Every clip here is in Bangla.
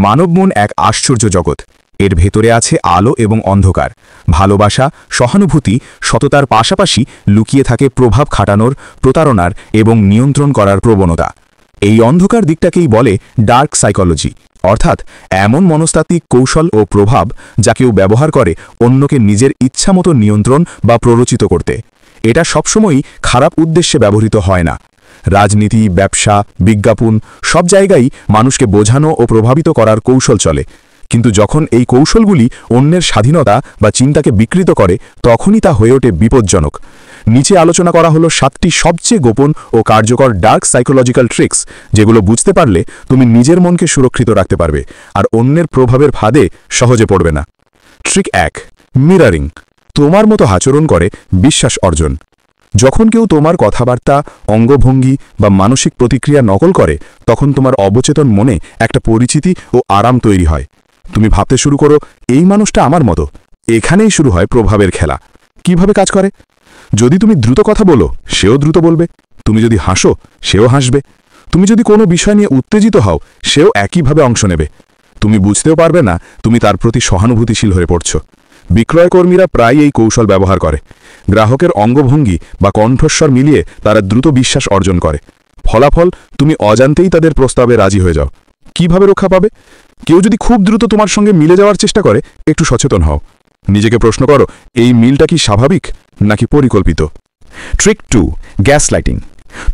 মানব মন এক আশ্চর্য জগৎ। এর ভেতরে আছে আলো এবং অন্ধকার, ভালোবাসা, সহানুভূতি, সততার পাশাপাশি লুকিয়ে থাকে প্রভাব খাটানোর, প্রতারণার এবং নিয়ন্ত্রণ করার প্রবণতা। এই অন্ধকার দিকটাকেই বলে ডার্ক সাইকোলজি, অর্থাৎ এমন মনস্তাত্ত্বিক কৌশল ও প্রভাব যা কেউ ব্যবহার করে অন্যকে নিজের ইচ্ছামতো নিয়ন্ত্রণ বা প্ররোচিত করতে। এটা সবসময়ই খারাপ উদ্দেশ্যে ব্যবহৃত হয় না। রাজনীতি, ব্যবসা, বিজ্ঞাপন সব জায়গায় মানুষকে বোঝানো ও প্রভাবিত করার কৌশল চলে, কিন্তু যখন এই কৌশলগুলি অন্যের স্বাধীনতা বা চিন্তাকে বিকৃত করে তখনই তা হয়ে ওঠে বিপজ্জনক। নিচে আলোচনা করা হলো 7টি সবচেয়ে গোপন ও কার্যকর ডার্ক সাইকোলজিক্যাল ট্রিক্স, যেগুলো বুঝতে পারলে তুমি নিজের মনকে সুরক্ষিত রাখতে পারবে আর অন্যের প্রভাবের ফাঁদে সহজে পড়বে না। Trick 1, mirroring. তোমার মতো আচরণ করে বিশ্বাস অর্জন। যখন কেউ তোমার কথাবার্তা, অঙ্গভঙ্গি বা মানসিক প্রতিক্রিয়া নকল করে তখন তোমার অবচেতন মনে একটা পরিচিতি ও আরাম তৈরি হয়। তুমি ভাবতে শুরু করো, এই মানুষটা আমার মতো। এখানেই শুরু হয় প্রভাবের খেলা। কিভাবে কাজ করে? যদি তুমি দ্রুত কথা বলো, সেও দ্রুত বলবে। তুমি যদি হাসো, সেও হাসবে। তুমি যদি কোনো বিষয় নিয়ে উত্তেজিত হও, সেও একইভাবে অংশ নেবে। তুমি বুঝতেও পারবে না তুমি তার প্রতি সহানুভূতিশীল হয়ে পড়ছো। বিক্রয়কর্মীরা প্রায় এই কৌশল ব্যবহার করে। গ্রাহকের অঙ্গভঙ্গি বা কণ্ঠস্বর মিলিয়ে তারা দ্রুত বিশ্বাস অর্জন করে। ফলাফল, তুমি অজান্তেই তাদের প্রস্তাবে রাজি হয়ে যাও। কিভাবে রক্ষা পাবে? কেউ যদি খুব দ্রুত তোমার সঙ্গে মিলে যাওয়ার চেষ্টা করে, একটু সচেতন হও। নিজেকে প্রশ্ন করো, এই মিলটা কি স্বাভাবিক নাকি পরিকল্পিত? Trick 2, gaslighting.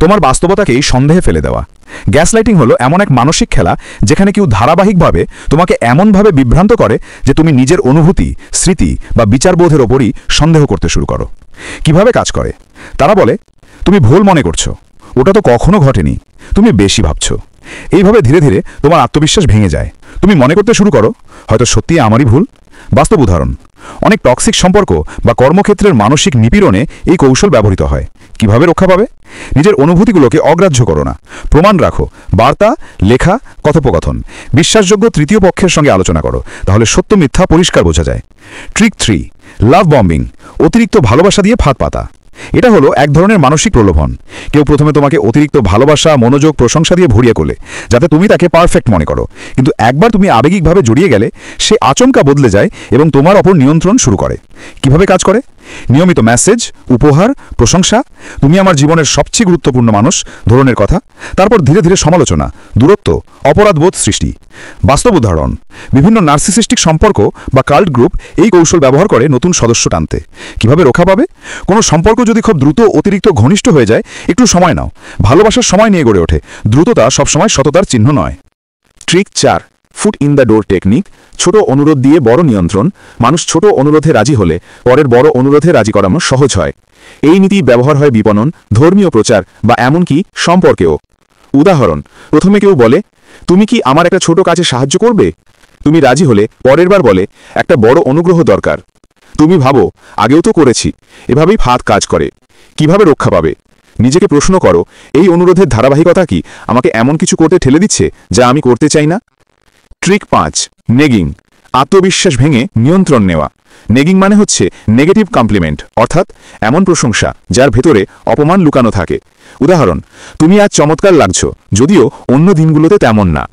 তোমার বাস্তবতাকেই সন্দেহে ফেলে দেওয়া। গ্যাসলাইটিং হলো এমন এক মানসিক খেলা যেখানে কেউ ধারাবাহিকভাবে তোমাকে এমনভাবে বিভ্রান্ত করে যে তুমি নিজের অনুভূতি, স্মৃতি বা বিচারবোধের ওপরই সন্দেহ করতে শুরু করো। কিভাবে কাজ করে? তারা বলে, তুমি ভুল মনে করছো, ওটা তো কখনো ঘটেনি, তুমি বেশি ভাবছো। এইভাবে ধীরে ধীরে তোমার আত্মবিশ্বাস ভেঙে যায়। তুমি মনে করতে শুরু করো, হয়তো সত্যি আমারই ভুল। বাস্তব উদাহরণ, অনেক টক্সিক সম্পর্ক বা কর্মক্ষেত্রের মানসিক নিপীড়নে এই কৌশল ব্যবহৃত হয়। কিভাবে রক্ষা পাবে? নিজের অনুভূতিগুলোকে অগ্রাহ্য করো না। প্রমাণ রাখো, বার্তা, লেখা, কথোপকথন। বিশ্বাসযোগ্য তৃতীয় পক্ষের সঙ্গে আলোচনা করো, তাহলে সত্য মিথ্যা পরিষ্কার বোঝা যায়। ট্রিক 3, লাভ বম্বিং। অতিরিক্ত ভালোবাসা দিয়ে ফাঁদ পাতা। এটা হলো এক ধরনের মানসিক প্রলোভন। কেউ প্রথমে তোমাকে অতিরিক্ত ভালোবাসা, মনোযোগ, প্রশংসা দিয়ে ভরিয়ে তোলে, যাতে তুমি তাকে পারফেক্ট মনে করো। কিন্তু একবার তুমি আবেগিকভাবে জড়িয়ে গেলে সে আচমকা বদলে যায় এবং তোমার ওপর নিয়ন্ত্রণ শুরু করে। কিভাবে কাজ করে? নিয়মিত মেসেজ, উপহার, প্রশংসা, তুমি আমার জীবনের সবচেয়ে গুরুত্বপূর্ণ মানুষ ধরনের কথা। তারপর ধীরে ধীরে সমালোচনা, দূরত্ব, অপরাধবোধ সৃষ্টি। বাস্তব উদাহরণ, বিভিন্ন নার্সিসিস্টিক সম্পর্ক বা কাল্ট গ্রুপ এই কৌশল ব্যবহার করে নতুন সদস্য টানতে। কিভাবে রক্ষা পাবে? কোনো সম্পর্ক যদি খুব দ্রুত অতিরিক্ত ঘনিষ্ঠ হয়ে যায়, একটু সময় নাও। ভালোবাসার সময় নিয়ে গড়ে ওঠে, দ্রুততা সবসময় সততার চিহ্ন নয়। Trick 4, foot in the door technique. ছোট অনুরোধ দিয়ে বড় নিয়ন্ত্রণ। মানুষ ছোট অনুরোধে রাজি হলে পরের বড় অনুরোধে রাজি করানো সহজ হয়। এই নীতি ব্যবহার হয় বিপণন, ধর্মীয় প্রচার বা এমনকি সম্পর্কেও। উদাহরণ, প্রথমে কেউ বলে, তুমি কি আমার একটা ছোট কাজে সাহায্য করবে? তুমি রাজি হলে পরের বার বলে, একটা বড় অনুগ্রহ দরকার। তুমি ভাবো, আগেও তো করেছি। এভাবেই ফাঁদ কাজ করে। কিভাবে রক্ষা পাবে? নিজেকে প্রশ্ন করো, এই অনুরোধের ধারাবাহিকতা কি আমাকে এমন কিছু করতে ঠেলে দিচ্ছে যা আমি করতে চাই না? ট্রিক 5, নেগিং। আত্মবিশ্বাস ভেঙে নিয়ন্ত্রণ নেওয়া। নেগিং মানে হচ্ছে নেগেটিভ কমপ্লিমেন্ট, অর্থাৎ এমন প্রশংসা যার ভেতরে অপমান লুকানো থাকে। উদাহরণ, তুমি আজ চমৎকার লাগছো, যদিও অন্য দিনগুলোতে তেমন না।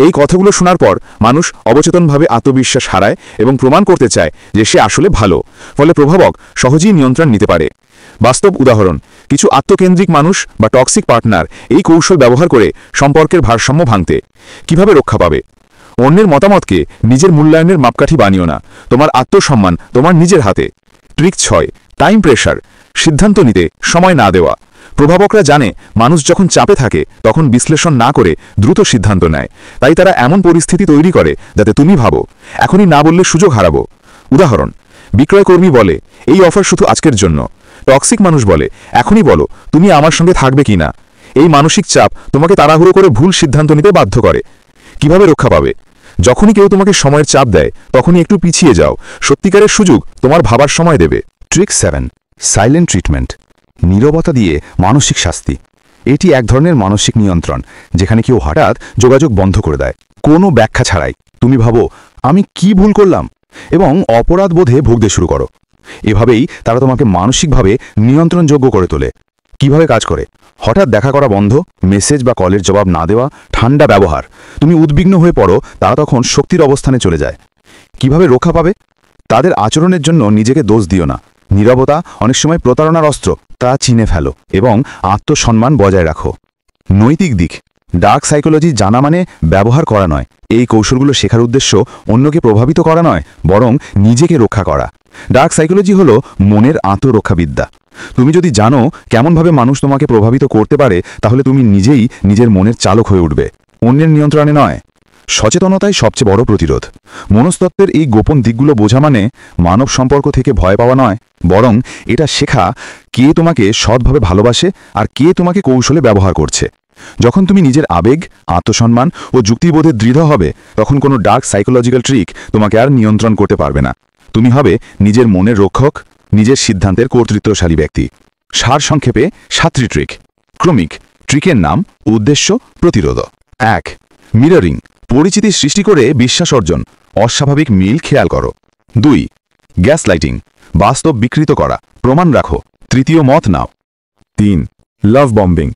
এই কথাগুলো শোনার পর মানুষ অবচেতনভাবে আত্মবিশ্বাস হারায় এবং প্রমাণ করতে চায় যে সে আসলে ভালো। ফলে প্রভাবক সহজেই নিয়ন্ত্রণ নিতে পারে। বাস্তব উদাহরণ, কিছু আত্মকেন্দ্রিক মানুষ বা টক্সিক পার্টনার এই কৌশল ব্যবহার করে সম্পর্কের ভারসাম্য ভাঙতে। কিভাবে রক্ষা পাবে? অন্যের মতামতকে নিজের মূল্যায়নের মাপকাঠি বানিও না। তোমার আত্মসম্মান তোমার নিজের হাতে। Trick 6, time pressure. সিদ্ধান্ত নিতে সময় না দেওয়া। প্রভাবকরা জানে মানুষ যখন চাপে থাকে তখন বিশ্লেষণ না করে দ্রুত সিদ্ধান্ত নেয়। তাই তারা এমন পরিস্থিতি তৈরি করে যাতে তুমি ভাবো, এখনই না বললে সুযোগ হারাবো। উদাহরণ, বিক্রয়কর্মী বলে, এই অফার শুধু আজকের জন্য। টক্সিক মানুষ বলে, এখনই বলো তুমি আমার সঙ্গে থাকবে কিনা। এই মানসিক চাপ তোমাকে তাড়াহুড়ো করে ভুল সিদ্ধান্ত নিতে বাধ্য করে। কিভাবে রক্ষা পাবে? যখনই কেউ তোমাকে সময়ের চাপ দেয় তখনই একটু পিছিয়ে যাও। সত্যিকারের সুযোগ তোমার ভাবার সময় দেবে। Trick 7, silent treatment. নীরবতা দিয়ে মানসিক শাস্তি। এটি এক ধরনের মানসিক নিয়ন্ত্রণ, যেখানে কেউ হঠাৎ যোগাযোগ বন্ধ করে দেয়, কোনো ব্যাখ্যা ছাড়াই। তুমি ভাবো, আমি কি ভুল করলাম, এবং অপরাধ বোধে ভুগতে শুরু করো। এভাবেই তারা তোমাকে মানসিকভাবে নিয়ন্ত্রণযোগ্য করে তোলে। কিভাবে কাজ করে? হঠাৎ দেখা করা বন্ধ, মেসেজ বা কলের জবাব না দেওয়া, ঠান্ডা ব্যবহার। তুমি উদ্বিগ্ন হয়ে পড়ো, তারা তখন শক্তির অবস্থানে চলে যায়। কিভাবে রক্ষা পাবে? তাদের আচরণের জন্য নিজেকে দোষ দিও না। নীরবতা অনেক সময় প্রতারণার অস্ত্র, তা চিনে ফেলো এবং আত্মসম্মান বজায় রাখো। নৈতিক দিক, ডার্ক সাইকোলজি জানা মানে ব্যবহার করা নয়। এই কৌশলগুলো শেখার উদ্দেশ্য অন্যকে প্রভাবিত করা নয়, বরং নিজেকে রক্ষা করা। ডার্ক সাইকোলজি হলো মনের আত্মরক্ষাবিদ্যা। তুমি যদি জানো কেমনভাবে মানুষ তোমাকে প্রভাবিত করতে পারে, তাহলে তুমি নিজেই নিজের মনের চালক হয়ে উঠবে, অন্যের নিয়ন্ত্রণে নয়। সচেতনতাই সবচেয়ে বড় প্রতিরোধ। মনস্তত্ত্বের এই গোপন দিকগুলো বোঝা মানে মানব সম্পর্ক থেকে ভয় পাওয়া নয়, বরং এটা শেখা কে তোমাকে সৎভাবে ভালোবাসে আর কে তোমাকে কৌশলে ব্যবহার করছে। যখন তুমি নিজের আবেগ, আত্মসম্মান ও যুক্তিবোধে দৃঢ় হবে, তখন কোনো ডার্ক সাইকোলজিক্যাল ট্রিক তোমাকে আর নিয়ন্ত্রণ করতে পারবে না। তুমি হবে নিজের মনের রক্ষক, নিজের সিদ্ধান্তের কর্তৃত্বশালী ব্যক্তি। সারসংক্ষেপে 7টি ট্রিক। ক্রমিক ট্রিকের নাম, উদ্দেশ্য, প্রতিরোধ। 1. মিররিং, পরিচিতি সৃষ্টি করে বিশ্বাস অর্জন, অস্বাভাবিক মিল খেয়াল করো। 2. গ্যাস লাইটিং, বাস্তব বিকৃত করা, প্রমাণ রাখো, তৃতীয় মত নাও। 3. লাভ বম্বিং,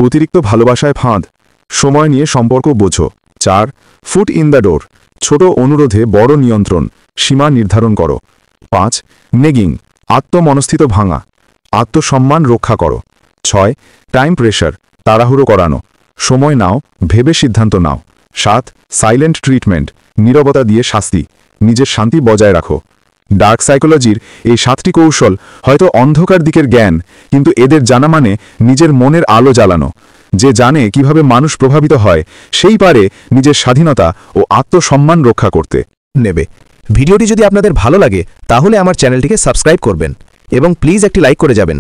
অতিরিক্ত ভালোবাসায় ফাঁদ, সময় নিয়ে সম্পর্ক বোঝো। 4. ফুট ইন দ্য ডোর, ছোট অনুরোধে বড় নিয়ন্ত্রণ, সীমা নির্ধারণ করো। 5. নেগিং, আত্মমনস্থিত ভাঙা, আত্মসম্মান রক্ষা করো। 6. টাইম প্রেশার, তাড়াহুড়ো করানো, সময় নাও, ভেবে সিদ্ধান্ত নাও। 7. সাইলেন্ট ট্রিটমেন্ট, নীরবতা দিয়ে শাস্তি, নিজের শান্তি বজায় রাখো। ডার্ক সাইকোলজির এই 7টি কৌশল হয়তো অন্ধকার দিকের জ্ঞান, কিন্তু এদের জানা মানে নিজের মনের আলো জ্বালানো। যে জানে কিভাবে মানুষ প্রভাবিত হয়, সেই পারে নিজের স্বাধীনতা ও আত্মসম্মান রক্ষা করতে। নেবে ভিডিওটি যদি আপনাদের ভালো লাগে, তাহলে আমার চ্যানেলটিকে সাবস্ক্রাইব করবেন এবং প্লিজ একটি লাইক করে যাবেন।